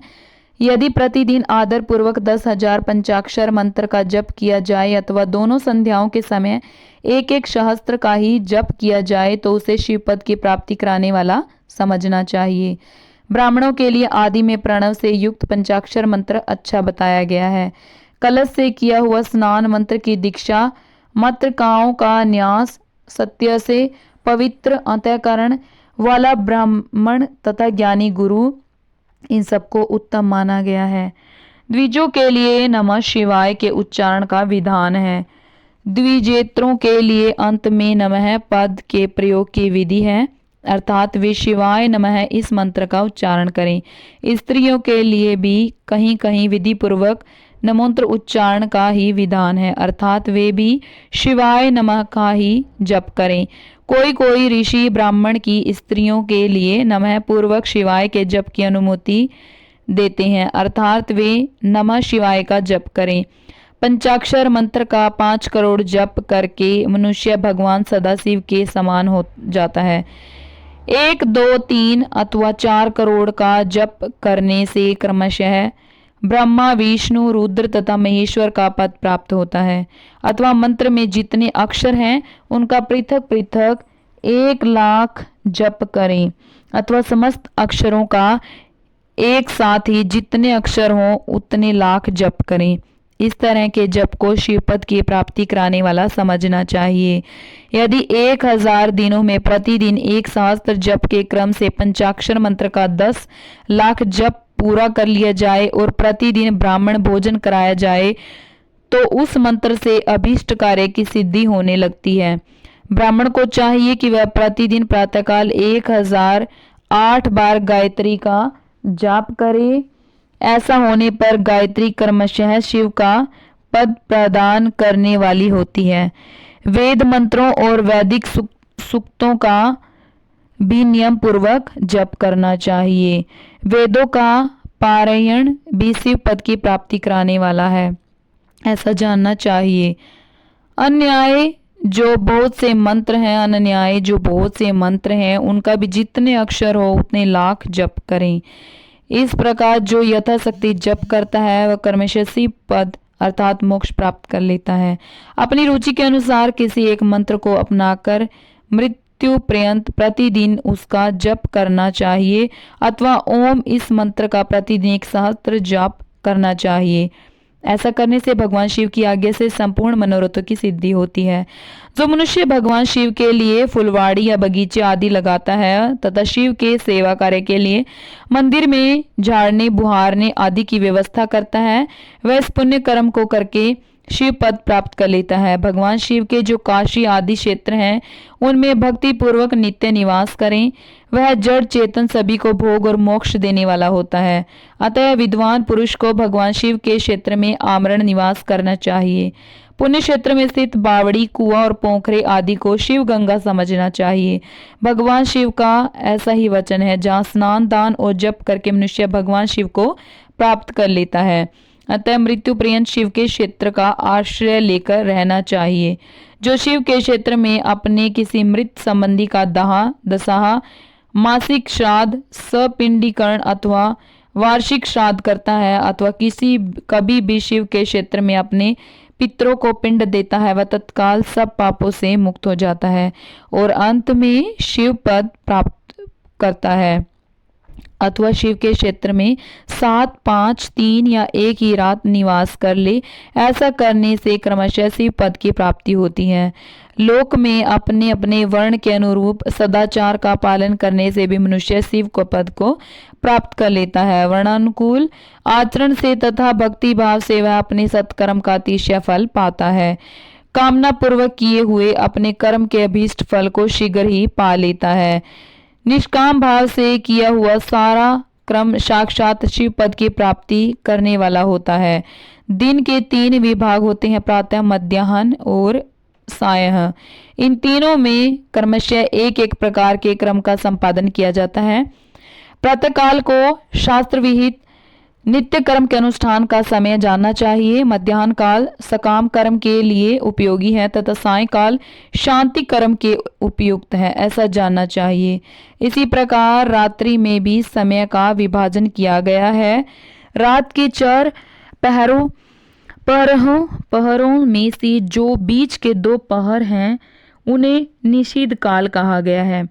यदि प्रतिदिन आदर पूर्वक 10,000 पंचाक्षर मंत्र का जप किया जाए अथवा दोनों संध्याओं के समय एक एक सहस्त्र का ही जप किया जाए तो उसे शिवपद की प्राप्ति कराने वाला समझना चाहिए। ब्राह्मणों के लिए आदि में प्रणव से युक्त पंचाक्षर मंत्र अच्छा बताया गया है। कलश से किया हुआ स्नान, मंत्र की दीक्षा, मातृकाओं का न्यास, सत्य से पवित्र अंतःकरण वाला ब्राह्मण तथा ज्ञानी गुरु, इन सबको उत्तम माना गया है। द्विजों के लिए नमः शिवाय के उच्चारण का विधान है। द्विजेत्रों के लिए अंत में नमः पद के प्रयोग की विधि है, अर्थात वे शिवाय नमः इस मंत्र का उच्चारण करें। स्त्रियों के लिए भी कहीं कहीं विधि पूर्वक नमोंत्र उच्चारण का ही विधान है, अर्थात वे भी शिवाय नमः का ही जप करें। कोई कोई ऋषि ब्राह्मण की स्त्रियों के लिए नमः पूर्वक शिवाय के जप की अनुमति देते हैं, अर्थात वे नमः शिवाय का जप करें। पंचाक्षर मंत्र का 5 करोड़ जप करके मनुष्य भगवान सदाशिव के समान हो जाता है। 1, 2, 3 अथवा 4 करोड़ का जप करने से क्रमशः ब्रह्मा, विष्णु, रुद्र तथा महेश्वर का पद प्राप्त होता है। अथवा मंत्र में जितने अक्षर हैं उनका पृथक पृथक 1,00,000 जप करें, अथवा समस्त अक्षरों का एक साथ ही जितने अक्षर हों उतने लाख जप करें। इस तरह के जप को शिवपद की प्राप्ति कराने वाला समझना चाहिए। यदि 1000 दिनों में प्रतिदिन 1 सहस्त्र जप के क्रम से पंचाक्षर मंत्र का 10 लाख जप पूरा कर लिया जाए और प्रतिदिन ब्राह्मण भोजन कराया जाए तो उस मंत्र से अभीष्ट कार्य की सिद्धि होने लगती है। ब्राह्मण को चाहिए कि वह प्रतिदिन प्रातःकाल 1008 बार गायत्री का जाप करे। ऐसा होने पर गायत्री क्रमशः शिव का पद प्रदान करने वाली होती है। वेद मंत्रों और वैदिक सूक्तों का भी नियम पूर्वक जप करना चाहिए। वेदों का पारायण भी शिव पद की प्राप्ति कराने वाला है, ऐसा जानना चाहिए। अन्याय जो बहुत से मंत्र हैं, अनन्याय जो बहुत से मंत्र हैं, उनका भी जितने अक्षर हो उतने लाख जप करें। इस प्रकार जो यथाशक्ति जप करता है वह क्रमशः शिव पद अर्थात मोक्ष प्राप्त कर लेता है। अपनी रुचि के अनुसार किसी एक मंत्र को अपनाकर मृत्यु पर्यंत प्रतिदिन उसका जप करना चाहिए, अथवा ओम इस मंत्र का प्रतिदिन 1 सहस्त्र जप करना चाहिए। ऐसा करने से भगवान शिव की आज्ञा से संपूर्ण मनोरथों की सिद्धि होती है। जो मनुष्य भगवान शिव के लिए फुलवाड़ी या बगीचे आदि लगाता है तथा शिव के सेवा कार्य के लिए मंदिर में झाड़ने बुहारने आदि की व्यवस्था करता है, वह इस पुण्य कर्म को करके शिव पद प्राप्त कर लेता है। भगवान शिव के जो काशी आदि क्षेत्र हैं उनमें भक्ति पूर्वक नित्य निवास करें। वह जड़ चेतन सभी को भोग और मोक्ष देने वाला होता है। अतः विद्वान पुरुष को भगवान शिव के क्षेत्र में आमरण निवास करना चाहिए। पुण्य क्षेत्र में स्थित बावड़ी, कुआं और पोखरे आदि को शिव गंगा समझना चाहिए। भगवान शिव का ऐसा ही वचन है, जहाँ स्नान दान और जप करके मनुष्य भगवान शिव को प्राप्त कर लेता है। अतः मृत्यु पर्यंत शिव के क्षेत्र का आश्रय लेकर रहना चाहिए। जो शिव के क्षेत्र में अपने किसी मृत संबंधी का दाह दशा, मासिक श्राद्ध, सपिंडीकरण अथवा वार्षिक श्राद्ध करता है, अथवा कभी भी शिव के क्षेत्र में अपने पितरों को पिंड देता है, वह तत्काल सब पापों से मुक्त हो जाता है और अंत में शिव पद प्राप्त करता है। अथवा शिव के क्षेत्र में 7, 5, 3 या 1 ही रात निवास कर ले। ऐसा करने से क्रमशः शिव पद की प्राप्ति होती है। लोक में अपने अपने वर्ण के अनुरूप सदाचार का पालन करने से भी मनुष्य शिव को पद को प्राप्त कर लेता है। वर्णानुकूल आचरण से तथा भक्ति भाव से वह अपने सत्कर्म का अतिशय फल पाता है। कामना पूर्वक किए हुए अपने कर्म के अभीष्ट फल को शीघ्र ही पा लेता है। निष्काम भाव से किया हुआ सारा क्रम साक्षात शिव पद की प्राप्ति करने वाला होता है। दिन के 3 विभाग होते हैं, प्रातः, मध्याह्न और सायं। इन तीनों में क्रमशः एक एक प्रकार के क्रम का संपादन किया जाता है। प्रातःकाल को शास्त्र विहित नित्य कर्म के अनुष्ठान का समय जानना चाहिए। मध्याह्न काल सकाम कर्म के लिए उपयोगी है तथा सायंकाल शांति कर्म के उपयुक्त है, ऐसा जानना चाहिए। इसी प्रकार रात्रि में भी समय का विभाजन किया गया है। रात के 4 पहरों में से जो बीच के 2 पहर हैं उन्हें निषिद्ध काल कहा गया है।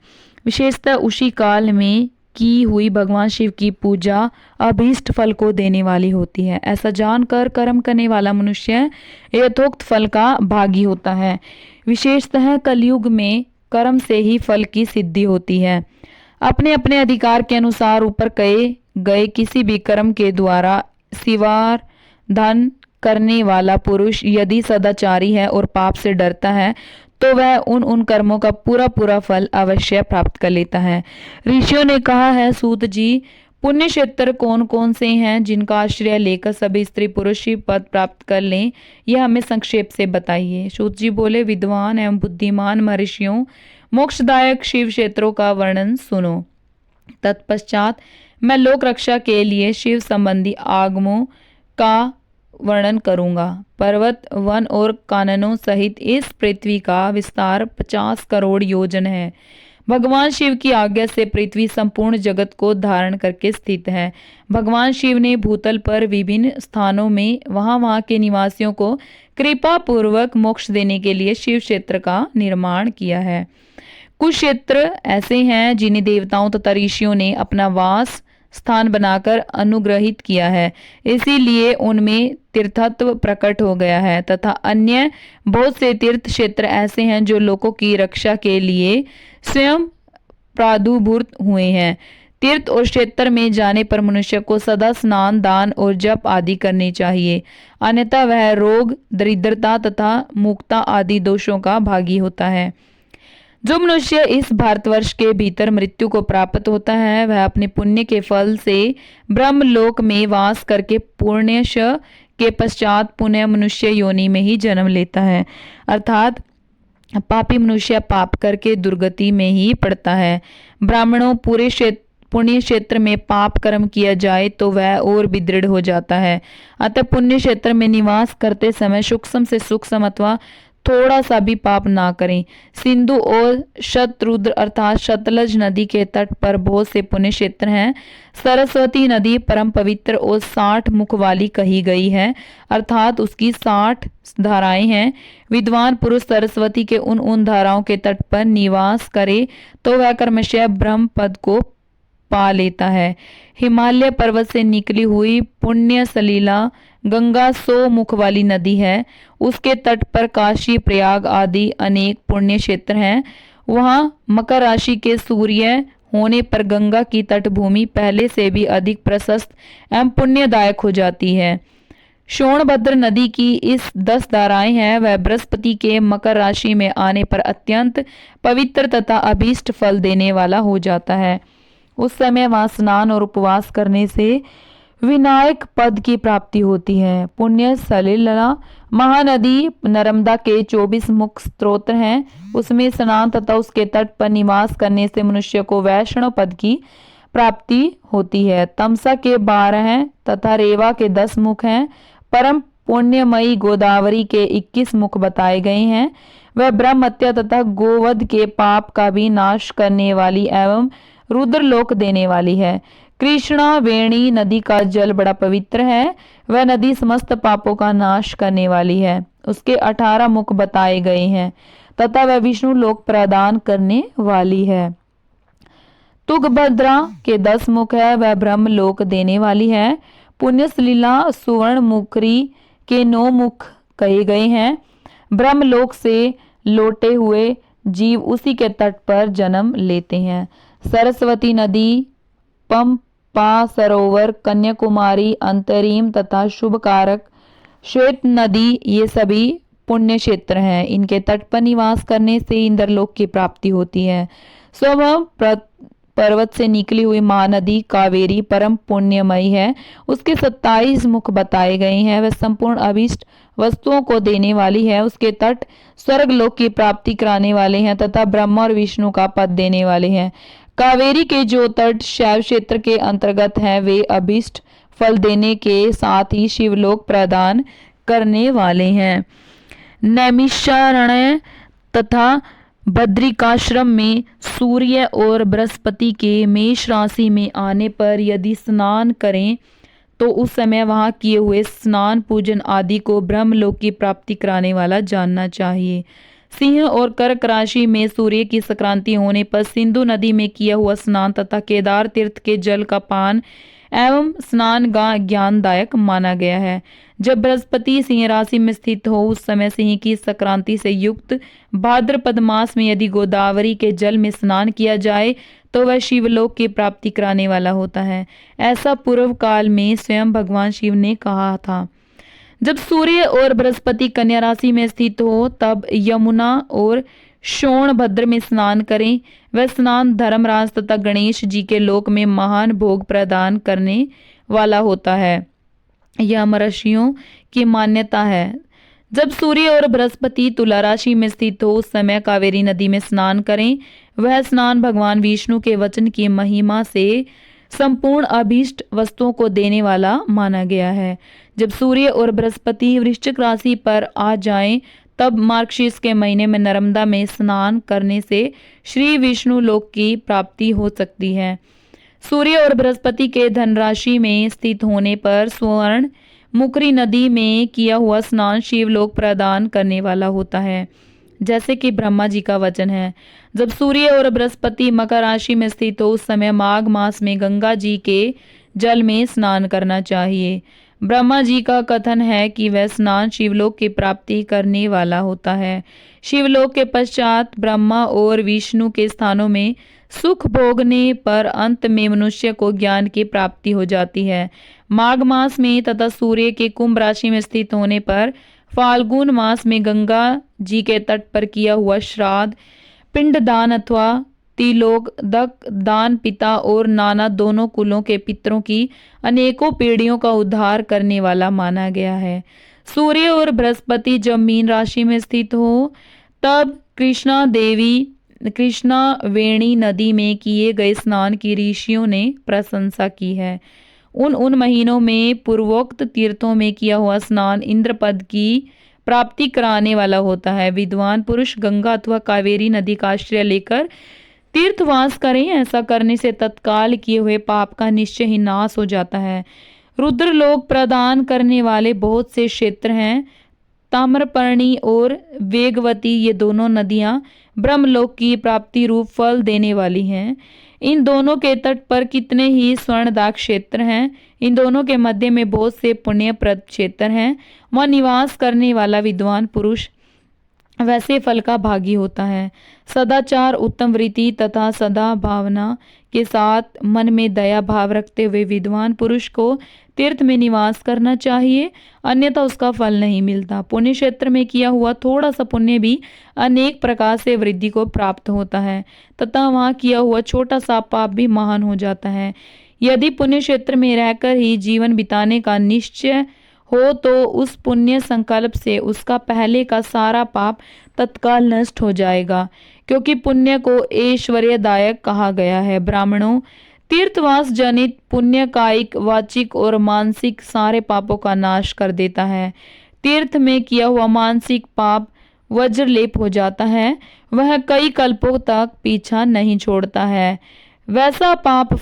विशेषतः उसी काल में की हुई भगवान शिव की पूजा अभीष्ट फल को देने वाली होती है। ऐसा जानकर कर्म करने वाला मनुष्य यथोक्त फल का भागी होता है। विशेषतः कलयुग में कर्म से ही फल की सिद्धि होती है। अपने अपने अधिकार के अनुसार ऊपर कहे गए किसी भी कर्म के द्वारा शिवार धन करने वाला पुरुष यदि सदाचारी है और पाप से डरता है तो वह उन कर्मों का पूरा फल अवश्य प्राप्त कर लेता है। ऋषियों ने कहा है, सूत जी, पुण्य क्षेत्र कौन कौन से हैं जिनका आश्रय लेकर सभी स्त्री पुरुष शिव पद प्राप्त कर लें, यह हमें संक्षेप से बताइए। सूत जी बोले, विद्वान एवं बुद्धिमान महर्षियों, मोक्षदायक शिव क्षेत्रों का वर्णन सुनो। तत्पश्चात मैं लोक रक्षा के लिए शिव संबंधी आगमों का वर्णन करूंगा। पर्वत, वन और काननों सहित इस पृथ्वी का विस्तार 50 करोड़ योजन है। भगवान शिव की आज्ञा से पृथ्वी संपूर्ण जगत को धारण करके स्थित है। भगवान शिव ने भूतल पर विभिन्न स्थानों में वहां के निवासियों को कृपा पूर्वक मोक्ष देने के लिए शिव क्षेत्र का निर्माण किया है। कुछ क्षेत्र ऐसे हैं जिन्हें देवताओं तथा ऋषियों ने अपना वास स्थान बनाकर अनुग्रहित किया है, इसीलिए उनमें तीर्थत्व प्रकट हो गया है। तथा अन्य बहुत से तीर्थ क्षेत्र ऐसे हैं जो लोगों की रक्षा के लिए स्वयं प्रादुर्भूत हुए हैं। तीर्थ और क्षेत्र में जाने पर मनुष्य को सदा स्नान, दान और जप आदि करने चाहिए, अन्यथा वह रोग, दरिद्रता तथा मुक्ता आदि दोषों का भागी होता है। जो मनुष्य इस भारतवर्ष के भीतर मृत्यु को प्राप्त होता है वह अपने पुण्य के फल से ब्रह्मलोक में वास करके पुण्यश के पश्चात पुनः मनुष्य योनि में ही जन्म लेता है, अर्थात पापी मनुष्य पाप करके दुर्गति में ही पड़ता है। ब्राह्मणों पूरे पुण्य क्षेत्र में पाप कर्म किया जाए तो वह और भी दृढ़ हो जाता है। अतः पुण्य क्षेत्र में निवास करते समय सूक्ष्म से सूक्ष्म अथवा थोड़ा सा भी पाप ना करें। सिंधु और शतरुद्र अर्थात सतलज नदी के तट पर बहुत से पुण्य क्षेत्र हैं। सरस्वती नदी परम पवित्र और 60 मुख वाली कही गई है, अर्थात उसकी 60 धाराएं हैं। विद्वान पुरुष सरस्वती के उन धाराओं के तट पर निवास करे तो वह क्रमशः ब्रह्म पद को पा लेता है। हिमालय पर्वत से निकली हुई पुण्य सलीला गंगा 100 मुख वाली नदी है। उसके तट पर काशी, प्रयाग आदि अनेक पुण्य क्षेत्र हैं। वहां मकर राशि के सूर्य होने पर गंगा की तटभूमि पहले से भी अधिक प्रशस्त एवं पुण्यदायक हो जाती है। सोनभद्र नदी की इस 10 धाराएं हैं, वह बृहस्पति के मकर राशि में आने पर अत्यंत पवित्र तथा अभीष्ट फल देने वाला हो जाता है। उस समय वहां स्नान और उपवास करने से विनायक पद की प्राप्ति होती है। पुण्य सलिला महानदी नर्मदा के 24 मुख स्रोत हैं। उसमें स्नान तथा उसके तट पर निवास करने से मनुष्य को वैष्णव पद की प्राप्ति होती है। तमसा के 12 हैं तथा रेवा के 10 मुख हैं। परम पुण्यमयी गोदावरी के 21 मुख बताए गए हैं। वह ब्रह्म हत्या तथा गोवध के पाप का भी नाश करने वाली एवं रुद्रलोक देने वाली है। कृष्णा वेणी नदी का जल बड़ा पवित्र है। वह नदी समस्त पापों का नाश करने वाली है। उसके 18 मुख बताए गए हैं तथा वह विष्णु लोक प्रदान करने वाली है। तुंगभद्रा के 10 मुख है, वह ब्रह्म लोक देने वाली है। पुण्य सलीला सुवर्ण मुखरी के 9 मुख कहे गए हैं। ब्रह्मलोक से लौटे हुए जीव उसी के तट पर जन्म लेते हैं। सरस्वती नदी, पंपा सरोवर, कन्याकुमारी, अंतरिम तथा शुभकारक, श्वेत नदी, ये सभी पुण्य क्षेत्र हैं। इनके तट पर निवास करने से इंद्रलोक की प्राप्ति होती है। स्वभाव पर्वत से निकली हुई महानदी कावेरी परम पुण्यमयी है। उसके 27 मुख बताए गए हैं। वह संपूर्ण अभीष्ट वस्तुओं को देने वाली है। उसके तट स्वर्ग लोक की प्राप्ति कराने वाले हैं तथा ब्रह्मा और विष्णु का पद देने वाले हैं। कावेरी के जो तट शैव क्षेत्र के अंतर्गत हैं, वे अभीष्ट फल देने के साथ ही शिवलोक प्रदान करने वाले हैं। नैमिषारण्य तथा बद्रिकाश्रम में सूर्य और बृहस्पति के मेष राशि में आने पर यदि स्नान करें तो उस समय वहां किए हुए स्नान पूजन आदि को ब्रह्मलोक की प्राप्ति कराने वाला जानना चाहिए। सिंह और कर्क राशि में सूर्य की संक्रांति होने पर सिंधु नदी में किया हुआ स्नान तथा केदार तीर्थ के जल का पान एवं स्नान ज्ञानदायक माना गया है। जब बृहस्पति सिंह राशि में स्थित हो उस समय सिंह की संक्रांति से युक्त भाद्रपद मास में यदि गोदावरी के जल में स्नान किया जाए तो वह शिवलोक की प्राप्ति कराने वाला होता है। ऐसा पूर्व काल में स्वयं भगवान शिव ने कहा था। जब सूर्य और बृहस्पति कन्या राशि में स्थित हो तब यमुना और सोनभद्र में स्नान करें। वह स्नान धर्मराज तथा गणेश जी के लोक में महान भोग प्रदान करने वाला होता है। यह महर्षियों की मान्यता है। जब सूर्य और बृहस्पति तुला राशि में स्थित हो उस समय कावेरी नदी में स्नान करें। वह स्नान भगवान विष्णु के वचन की महिमा से संपूर्ण अभीष्ट वस्तुओं को देने वाला माना गया है। जब सूर्य और बृहस्पति वृश्चिक राशि पर आ जाएं तब मार्गशीर्ष के महीने में नर्मदा में स्नान करने से श्री विष्णु लोक की प्राप्ति हो सकती है। सूर्य और बृहस्पति के धन राशि में स्थित होने पर स्वर्ण मुकरी नदी में किया हुआ स्नान शिवलोक प्रदान करने वाला होता है, जैसे कि ब्रह्मा जी का वचन है। जब सूर्य और बृहस्पति मकर राशि में स्थित हो उस समय माघ मास में गंगा जी के जल में स्नान करना चाहिए। ब्रह्मा जी का कथन है कि वह स्नान शिवलोक की प्राप्ति करने वाला होता है। शिवलोक के पश्चात ब्रह्मा और विष्णु के स्थानों में सुख भोगने पर अंत में मनुष्य को ज्ञान की प्राप्ति हो जाती है। माघ मास में तथा सूर्य के कुंभ राशि में स्थित होने पर फाल्गुन मास में गंगा जी के तट पर किया हुआ श्राद्ध, पिंडदान अथवा तिलोक दान पिता और नाना दोनों कुलों के पितरों की अनेकों पीढ़ियों का उद्धार करने वाला माना गया है। सूर्य और बृहस्पति जब मीन राशि में स्थित हो तब कृष्णा वेणी नदी में किए गए स्नान की ऋषियों ने प्रशंसा की है। उन महीनों में पूर्वोक्त तीर्थों में किया हुआ स्नान इंद्रपद की प्राप्ति कराने वाला होता है। विद्वान पुरुष गंगा अथवा कावेरी नदी का आश्रय लेकर तीर्थवास करें। ऐसा करने से तत्काल किए हुए पाप का निश्चय ही नाश हो जाता है। रुद्रलोक प्रदान करने वाले बहुत से क्षेत्र हैं। ताम्रपर्णी और वेगवती ये दोनों नदियां ब्रह्मलोक की प्राप्ति रूप फल देने वाली हैं। इन दोनों के तट पर कितने ही स्वर्णदाक क्षेत्र हैं। इन दोनों के मध्य में बहुत से पुण्यप्रद क्षेत्र हैं। वह निवास करने वाला विद्वान पुरुष वैसे फल का भागी होता है। सदाचार, उत्तम वृत्ति तथा सदा भावना के साथ मन में दया भाव रखते हुए विद्वान पुरुष को तीर्थ में निवास करना चाहिए, अन्यथा उसका फल नहीं मिलता। पुण्य क्षेत्र में किया हुआ थोड़ा सा पुण्य भी अनेक प्रकार से वृद्धि को प्राप्त होता है तथा वहाँ किया हुआ छोटा सा पाप भी महान हो जाता है। यदि पुण्य क्षेत्र में रहकर ही जीवन बिताने का निश्चय हो तो उस पुण्य संकल्प से उसका पहले का सारा पाप तत्काल नष्ट हो जाएगा, क्योंकि पुण्य को ऐश्वर्यदायक कहा गया है। ब्राह्मणों, तीर्थवास जनित पुण्य कायिक, वाचिक और मानसिक सारे पापों का नाश कर देता है। तीर्थ में किया हुआ मानसिक पाप वज्रलेप हो जाता है, वह कई कल्पों तक पीछा नहीं छोड़ता है। वैसा पाप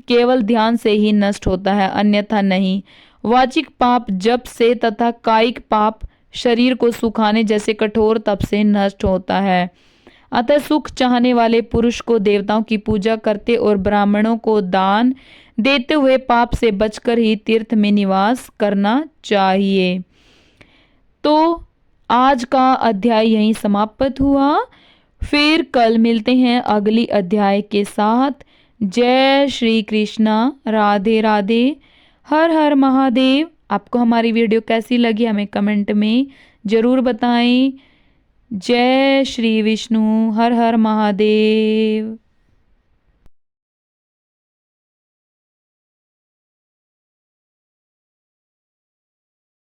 केवल ध्यान से ही नष्ट होता है, अन्यथा नहीं। वाचिक पाप जप से तथा कायिक पाप शरीर को सुखाने जैसे कठोर तप से नष्ट होता है। अतः सुख चाहने वाले पुरुष को देवताओं की पूजा करते और ब्राह्मणों को दान देते हुए पाप से बचकर ही तीर्थ में निवास करना चाहिए। तो आज का अध्याय यहीं समाप्त हुआ। फिर कल मिलते हैं अगली अध्याय के साथ। जय श्री कृष्णा, राधे राधे, हर हर महादेव। आपको हमारी वीडियो कैसी लगी हमें कमेंट में ज़रूर बताएं। जय श्री विष्णु, हर हर महादेव।